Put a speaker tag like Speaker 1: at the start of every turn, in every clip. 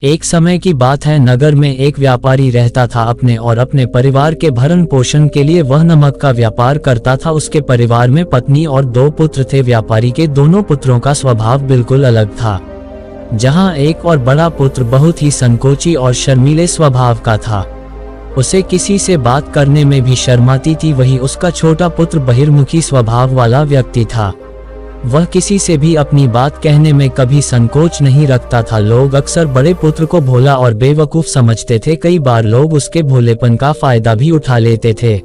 Speaker 1: एक समय की बात है, नगर में एक व्यापारी रहता था। अपने और अपने परिवार के भरण पोषण के लिए वह नमक का व्यापार करता था। उसके परिवार में पत्नी और 2 पुत्र थे। व्यापारी के दोनों पुत्रों का स्वभाव बिल्कुल अलग था। जहां एक और बड़ा पुत्र बहुत ही संकोची और शर्मीले स्वभाव का था, उसे किसी से बात करने में भी शर्माती थी, वहीं उसका छोटा पुत्र बहिर्मुखी स्वभाव वाला व्यक्ति था। वह किसी से भी अपनी बात कहने में कभी संकोच नहीं रखता था। लोग अक्सर बड़े पुत्र को भोला और बेवकूफ समझते थे। कई बार लोग उसके भोलेपन का फायदा भी उठा लेते थे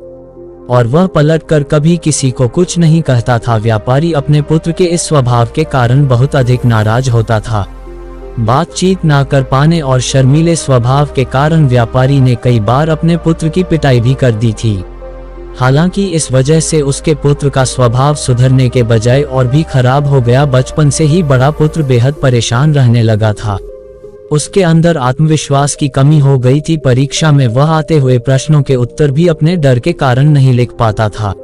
Speaker 1: और वह पलटकर कभी किसी को कुछ नहीं कहता था। व्यापारी अपने पुत्र के इस स्वभाव के कारण बहुत अधिक नाराज होता था। बातचीत ना कर पाने और शर्मीले स्वभाव के कारण व्यापारी ने कई बार अपने पुत्र की पिटाई भी कर दी थी। हालांकि इस वजह से उसके पुत्र का स्वभाव सुधरने के बजाय और भी खराब हो गया। बचपन से ही बड़ा पुत्र बेहद परेशान रहने लगा था। उसके अंदर आत्मविश्वास की कमी हो गई थी। परीक्षा में वह आते हुए प्रश्नों के उत्तर भी अपने डर के कारण नहीं लिख पाता था।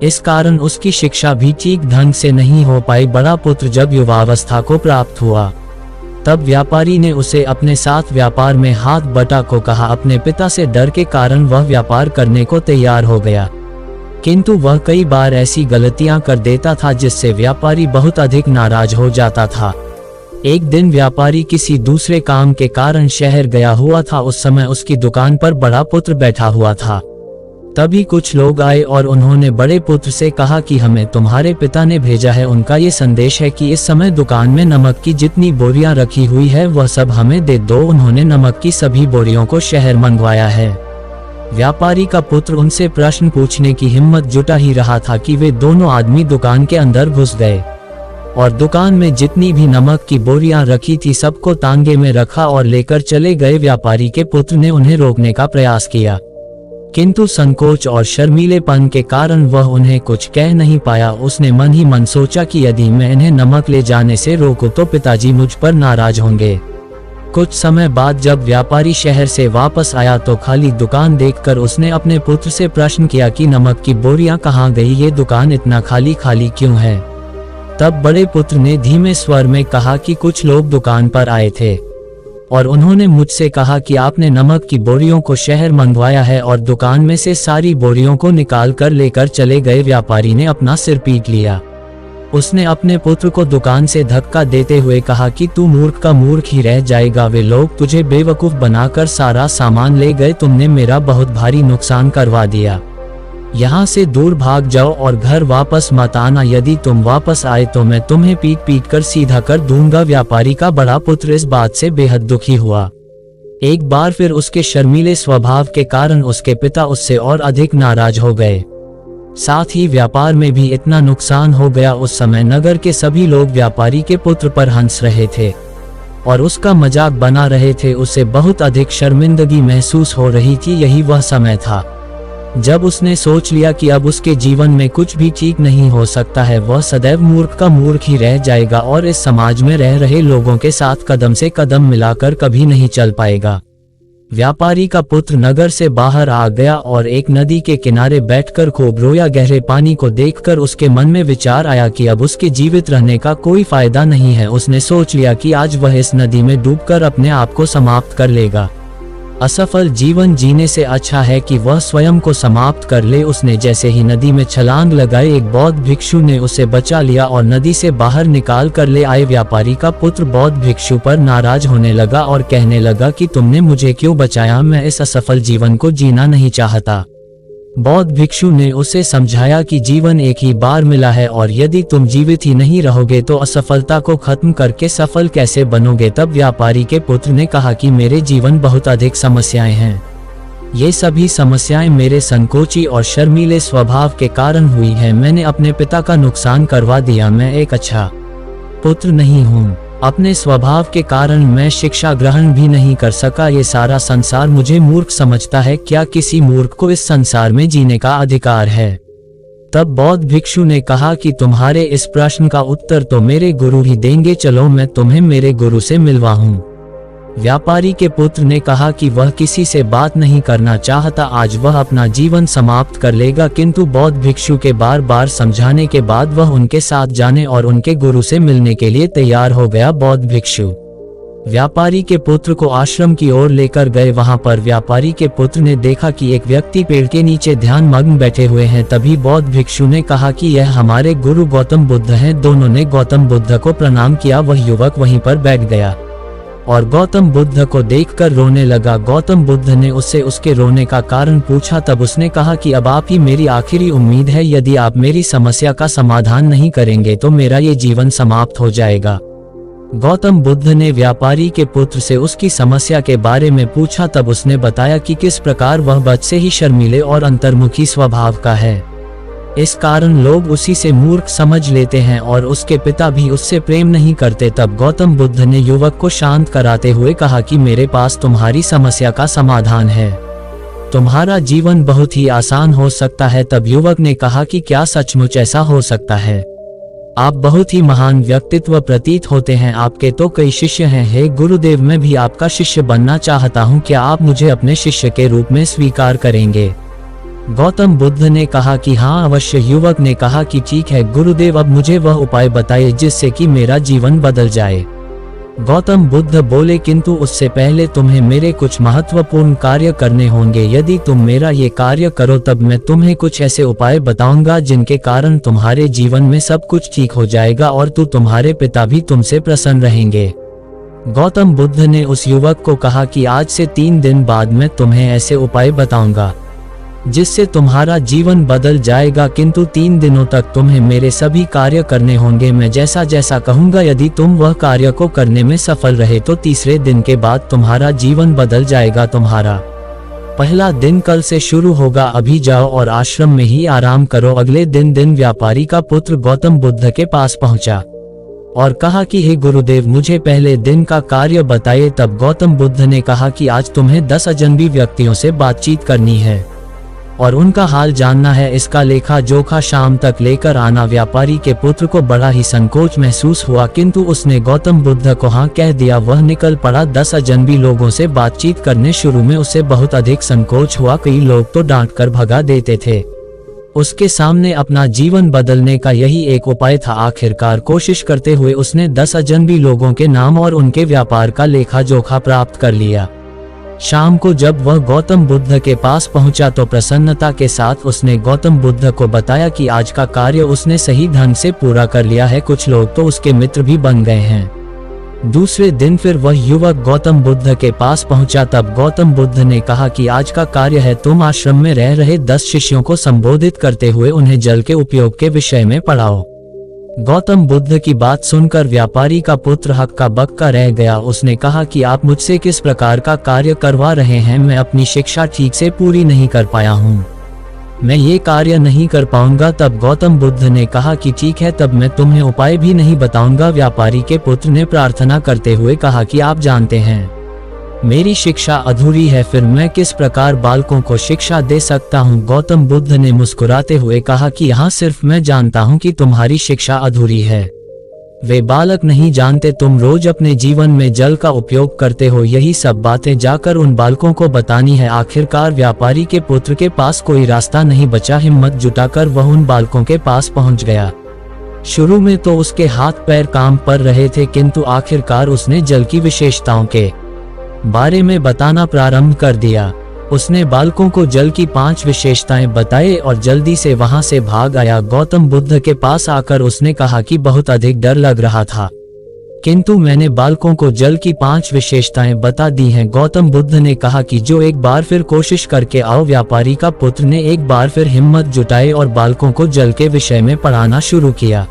Speaker 1: इस कारण उसकी शिक्षा भी ठीक ढंग से नहीं हो पाई। बड़ा पुत्र जब युवावस्था को प्राप्त हुआ, तब व्यापारी ने उसे अपने साथ व्यापार में हाथ बटा को कहा। अपने पिता से डर के कारण वह व्यापार करने को तैयार हो गया, किंतु वह कई बार ऐसी गलतियां कर देता था जिससे व्यापारी बहुत अधिक नाराज हो जाता था। एक दिन व्यापारी किसी दूसरे काम के कारण शहर गया हुआ था। उस समय उसकी दुकान पर बड़ा पुत्र बैठा हुआ था। तभी कुछ लोग आए और उन्होंने बड़े पुत्र से कहा कि हमें तुम्हारे पिता ने भेजा है। उनका ये संदेश है कि इस समय दुकान में नमक की जितनी बोरियां रखी हुई है वह सब हमें दे दो। उन्होंने नमक की सभी बोरियों को शहर मंगवाया है। व्यापारी का पुत्र उनसे प्रश्न पूछने की हिम्मत जुटा ही रहा था कि वे दोनों आदमी दुकान के अंदर घुस गए और दुकान में जितनी भी नमक की बोरियां रखी थी सबको तांगे में रखा और लेकर चले गए। व्यापारी के पुत्र ने उन्हें रोकने का प्रयास किया, किंतु संकोच और शर्मीलेपन के कारण वह उन्हें कुछ कह नहीं पाया। उसने मन ही मन सोचा कि यदि मैं इन्हें नमक ले जाने से रोकूं तो पिताजी मुझ पर नाराज होंगे। कुछ समय बाद जब व्यापारी शहर से वापस आया तो खाली दुकान देखकर उसने अपने पुत्र से प्रश्न किया कि नमक की बोरियां कहाँ गई, ये दुकान इतना खाली खाली क्यों है। तब बड़े पुत्र ने धीमे स्वर में कहा कि कुछ लोग दुकान पर आए थे और उन्होंने मुझसे कहा कि आपने नमक की बोरियों को शहर मंगवाया है और दुकान में से सारी बोरियों को निकाल कर लेकर चले गए। व्यापारी ने अपना सिर पीट लिया। उसने अपने पुत्र को दुकान से धक्का देते हुए कहा कि तू मूर्ख का मूर्ख ही रह जाएगा। वे लोग तुझे बेवकूफ बनाकर सारा सामान ले गए। तुमने मेरा बहुत भारी नुकसान करवा दिया। यहाँ से दूर भाग जाओ और घर वापस मत आना। यदि तुम वापस आए तो मैं तुम्हें पीट पीट कर सीधा कर दूंगा। व्यापारी का बड़ा पुत्र इस बात से बेहद दुखी हुआ। एक बार फिर उसके शर्मीले स्वभाव के कारण उसके पिता उससे और अधिक नाराज हो गए। साथ ही व्यापार में भी इतना नुकसान हो गया। उस समय नगर के सभी लोग व्यापारी के पुत्र पर हंस रहे थे और उसका मजाक बना रहे थे। उसे बहुत अधिक शर्मिंदगी महसूस हो रही थी। यही वह समय था जब उसने सोच लिया कि अब उसके जीवन में कुछ भी ठीक नहीं हो सकता है। वह सदैव मूर्ख का मूर्ख ही रह जाएगा और इस समाज में रह रहे लोगों के साथ कदम से कदम मिलाकर कभी नहीं चल पाएगा। व्यापारी का पुत्र नगर से बाहर आ गया और एक नदी के किनारे बैठकर खूब रोया। गहरे पानी को देखकर उसके मन में विचार आया कि अब उसके जीवित रहने का कोई फायदा नहीं है। उसने सोच लिया कि आज वह इस नदी में डूबकर अपने आप को समाप्त कर लेगा। असफल जीवन जीने से अच्छा है कि वह स्वयं को समाप्त कर ले। उसने जैसे ही नदी में छलांग लगाई, एक बौद्ध भिक्षु ने उसे बचा लिया और नदी से बाहर निकाल कर ले आए। व्यापारी का पुत्र बौद्ध भिक्षु पर नाराज होने लगा और कहने लगा कि तुमने मुझे क्यों बचाया, मैं इस असफल जीवन को जीना नहीं चाहता। बौद्ध भिक्षु ने उसे समझाया कि जीवन एक ही बार मिला है और यदि तुम जीवित ही नहीं रहोगे तो असफलता को खत्म करके सफल कैसे बनोगे। तब व्यापारी के पुत्र ने कहा कि मेरे जीवन बहुत अधिक समस्याएं हैं। ये सभी समस्याएं मेरे संकोची और शर्मीले स्वभाव के कारण हुई है। मैंने अपने पिता का नुकसान करवा दिया। मैं एक अच्छा पुत्र नहीं हूँ। अपने स्वभाव के कारण मैं शिक्षा ग्रहण भी नहीं कर सका। ये सारा संसार मुझे मूर्ख समझता है। क्या किसी मूर्ख को इस संसार में जीने का अधिकार है? तब बौद्ध भिक्षु ने कहा कि तुम्हारे इस प्रश्न का उत्तर तो मेरे गुरु ही देंगे। चलो मैं तुम्हें मेरे गुरु से मिलवाऊं। व्यापारी के पुत्र ने कहा कि वह किसी से बात नहीं करना चाहता। आज वह अपना जीवन समाप्त कर लेगा। किंतु बौद्ध भिक्षु के बार बार समझाने के बाद वह उनके साथ जाने और उनके गुरु से मिलने के लिए तैयार हो गया। बौद्ध भिक्षु व्यापारी के पुत्र को आश्रम की ओर लेकर गए। वहां पर व्यापारी के पुत्र ने देखा कि एक व्यक्ति पेड़ के नीचे ध्यान मग्न बैठे हुए हैं। तभी बौद्ध भिक्षु ने कहा कि यह हमारे गुरु गौतम बुद्ध हैं। दोनों ने गौतम बुद्ध को प्रणाम किया। वह युवक वहीं पर बैठ गया और गौतम बुद्ध को देखकर रोने लगा। गौतम बुद्ध ने उससे उसके रोने का कारण पूछा। तब उसने कहा कि अब आप ही मेरी आखिरी उम्मीद है। यदि आप मेरी समस्या का समाधान नहीं करेंगे तो मेरा ये जीवन समाप्त हो जाएगा। गौतम बुद्ध ने व्यापारी के पुत्र से उसकी समस्या के बारे में पूछा। तब उसने बताया कि किस प्रकार वह बचपन से ही शर्मीले और अंतर्मुखी स्वभाव का है। इस कारण लोग उसी से मूर्ख समझ लेते हैं और उसके पिता भी उससे प्रेम नहीं करते। तब गौतम बुद्ध ने युवक को शांत कराते हुए कहा कि मेरे पास तुम्हारी समस्या का समाधान है, तुम्हारा जीवन बहुत ही आसान हो सकता है। तब युवक ने कहा कि क्या सचमुच ऐसा हो सकता है? आप बहुत ही महान व्यक्तित्व प्रतीत होते हैं। आपके तो कई शिष्य हैं। हे गुरुदेव, मैं भी आपका शिष्य बनना चाहता हूँ। क्या आप मुझे अपने शिष्य के रूप में स्वीकार करेंगे? गौतम बुद्ध ने कहा कि हाँ अवश्य। युवक ने कहा कि ठीक है गुरुदेव, अब मुझे वह उपाय बताइए जिससे कि मेरा जीवन बदल जाए। गौतम बुद्ध बोले, किंतु उससे पहले तुम्हें मेरे कुछ महत्वपूर्ण कार्य करने होंगे। यदि तुम मेरा ये कार्य करो तब मैं तुम्हें कुछ ऐसे उपाय बताऊंगा जिनके कारण तुम्हारे जीवन में सब कुछ ठीक हो जाएगा और तुम्हारे पिता भी तुमसे प्रसन्न रहेंगे। गौतम बुद्ध ने उस युवक को कहा कि आज से 3 दिन बाद मैं तुम्हें ऐसे उपाय बताऊंगा जिससे तुम्हारा जीवन बदल जाएगा, किंतु 3 दिनों तक तुम्हें मेरे सभी कार्य करने होंगे। मैं जैसा जैसा कहूंगा यदि तुम वह कार्य को करने में सफल रहे तो तीसरे दिन के बाद तुम्हारा जीवन बदल जाएगा। तुम्हारा पहला दिन कल से शुरू होगा। अभी जाओ और आश्रम में ही आराम करो। अगले दिन व्यापारी का पुत्र गौतम बुद्ध के पास पहुंचा और कहा कि हे गुरुदेव, मुझे पहले दिन का कार्य बताइए। तब गौतम बुद्ध ने कहा कि आज तुम्हें 10 अजनबी व्यक्तियों से बातचीत करनी है और उनका हाल जानना है। इसका लेखा जोखा शाम तक लेकर आना। व्यापारी के पुत्र को बड़ा ही संकोच महसूस हुआ, किंतु उसने गौतम बुद्ध को हाँ कह दिया। वह निकल पड़ा। 10 अजनबी लोगों से बातचीत करने। शुरू में उसे बहुत अधिक संकोच हुआ। कई लोग तो डांट कर भगा देते थे। उसके सामने अपना जीवन बदलने का यही एक उपाय था। आखिरकार कोशिश करते हुए उसने 10 अजनबी लोगों के नाम और उनके व्यापार का लेखा जोखा प्राप्त कर लिया। शाम को जब वह गौतम बुद्ध के पास पहुंचा तो प्रसन्नता के साथ उसने गौतम बुद्ध को बताया कि आज का कार्य उसने सही ढंग से पूरा कर लिया है। कुछ लोग तो उसके मित्र भी बन गए हैं। दूसरे दिन फिर वह युवक गौतम बुद्ध के पास पहुंचा। तब गौतम बुद्ध ने कहा कि आज का कार्य है, तुम आश्रम में रह रहे 10 शिष्यों को संबोधित करते हुए उन्हें जल के उपयोग के विषय में पढ़ाओ। गौतम बुद्ध की बात सुनकर व्यापारी का पुत्र हक्का बक्का रह गया। उसने कहा कि आप मुझसे किस प्रकार का कार्य करवा रहे हैं? मैं अपनी शिक्षा ठीक से पूरी नहीं कर पाया हूँ, मैं ये कार्य नहीं कर पाऊंगा। तब गौतम बुद्ध ने कहा कि ठीक है, तब मैं तुम्हें उपाय भी नहीं बताऊंगा। व्यापारी के पुत्र ने प्रार्थना करते हुए कहा कि आप जानते हैं मेरी शिक्षा अधूरी है, फिर मैं किस प्रकार बालकों को शिक्षा दे सकता हूँ? गौतम बुद्ध ने मुस्कुराते हुए कहा कि यहाँ सिर्फ मैं जानता हूँ कि तुम्हारी शिक्षा अधूरी है, वे बालक नहीं जानते। तुम रोज अपने जीवन में जल का उपयोग करते हो, यही सब बातें जाकर उन बालकों को बतानी है। आखिरकार व्यापारी के पुत्र के पास कोई रास्ता नहीं बचा। हिम्मत जुटाकर वह उन बालकों के पास पहुंच गया। शुरू में तो उसके हाथ पैर काम पर रहे थे, किंतु आखिरकार उसने जल की विशेषताओं के बारे में बताना प्रारंभ कर दिया। उसने बालकों को जल की 5 विशेषताएं बताए और जल्दी से वहां से भाग आया। गौतम बुद्ध के पास आकर उसने कहा कि बहुत अधिक डर लग रहा था, किंतु मैंने बालकों को जल की 5 विशेषताएं बता दी हैं। गौतम बुद्ध ने कहा कि जो एक बार फिर कोशिश करके आओ। व्यापारी का पुत्र ने एक बार फिर हिम्मत जुटाई और बालकों को जल के विषय में पढ़ाना शुरू किया।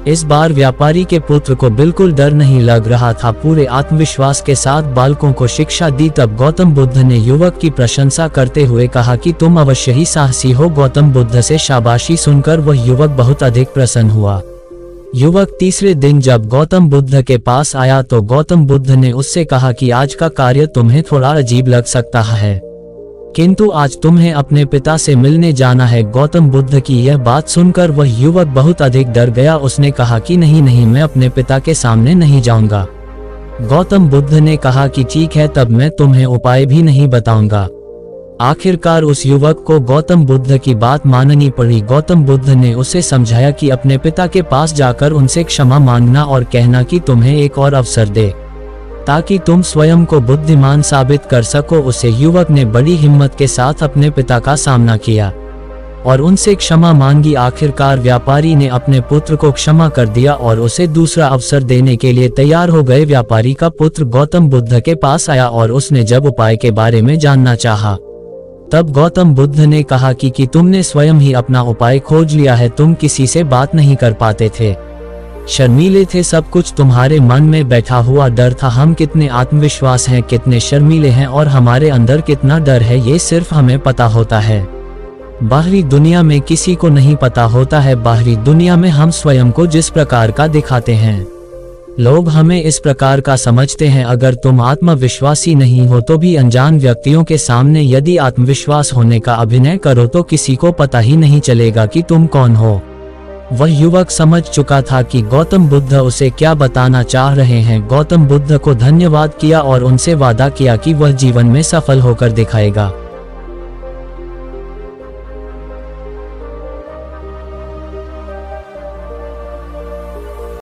Speaker 1: इस बार व्यापारी के पुत्र को बिल्कुल डर नहीं लग रहा था, पूरे आत्मविश्वास के साथ बालकों को शिक्षा दी। तब गौतम बुद्ध ने युवक की प्रशंसा करते हुए कहा कि तुम अवश्य ही साहसी हो। गौतम बुद्ध से शाबाशी सुनकर वह युवक बहुत अधिक प्रसन्न हुआ। युवक तीसरे दिन जब गौतम बुद्ध के पास आया तो गौतम बुद्ध ने उससे कहा कि आज का कार्य तुम्हें थोड़ा अजीब लग सकता है, किंतु आज तुम्हें अपने पिता से मिलने जाना है। गौतम बुद्ध की यह बात सुनकर वह युवक बहुत अधिक डर गया। उसने कहा कि नहीं, मैं अपने पिता के सामने नहीं जाऊंगा। गौतम बुद्ध ने कहा कि ठीक है, तब मैं तुम्हें उपाय भी नहीं बताऊंगा। आखिरकार उस युवक को गौतम बुद्ध की बात माननी पड़ी। गौतम बुद्ध ने उसे समझाया कि अपने पिता के पास जाकर उनसे क्षमा मांगना और कहना कि तुम्हें एक और अवसर दे। ताकि तुम स्वयं को बुद्धिमान साबित कर सको। उसे युवक ने बड़ी हिम्मत के साथ अपने पिता का सामना किया और उनसे क्षमा मांगी। आखिरकार व्यापारी ने अपने पुत्र को क्षमा कर दिया और उसे दूसरा अवसर देने के लिए तैयार हो गए। व्यापारी का पुत्र गौतम बुद्ध के पास आया और उसने जब उपाय के बारे में जानना चाहा, तब गौतम बुद्ध ने कहा कि तुमने स्वयं ही अपना उपाय खोज लिया है। तुम किसी से बात नहीं कर पाते थे, शर्मीले थे, सब कुछ तुम्हारे मन में बैठा हुआ डर था। हम कितने आत्मविश्वास हैं, कितने शर्मीले हैं और हमारे अंदर कितना डर है, ये सिर्फ हमें पता होता है। बाहरी दुनिया में किसी को नहीं पता होता है। बाहरी दुनिया में हम स्वयं को जिस प्रकार का दिखाते हैं, लोग हमें इस प्रकार का समझते हैं। अगर तुम आत्मविश्वासी नहीं हो तो भी अनजान व्यक्तियों के सामने यदि आत्मविश्वास होने का अभिनय करो तो किसी को पता ही नहीं चलेगा कि तुम कौन हो। वह युवक समझ चुका था कि गौतम बुद्ध उसे क्या बताना चाह रहे हैं। गौतम बुद्ध को धन्यवाद किया और उनसे वादा किया कि वह जीवन में सफल होकर दिखाएगा।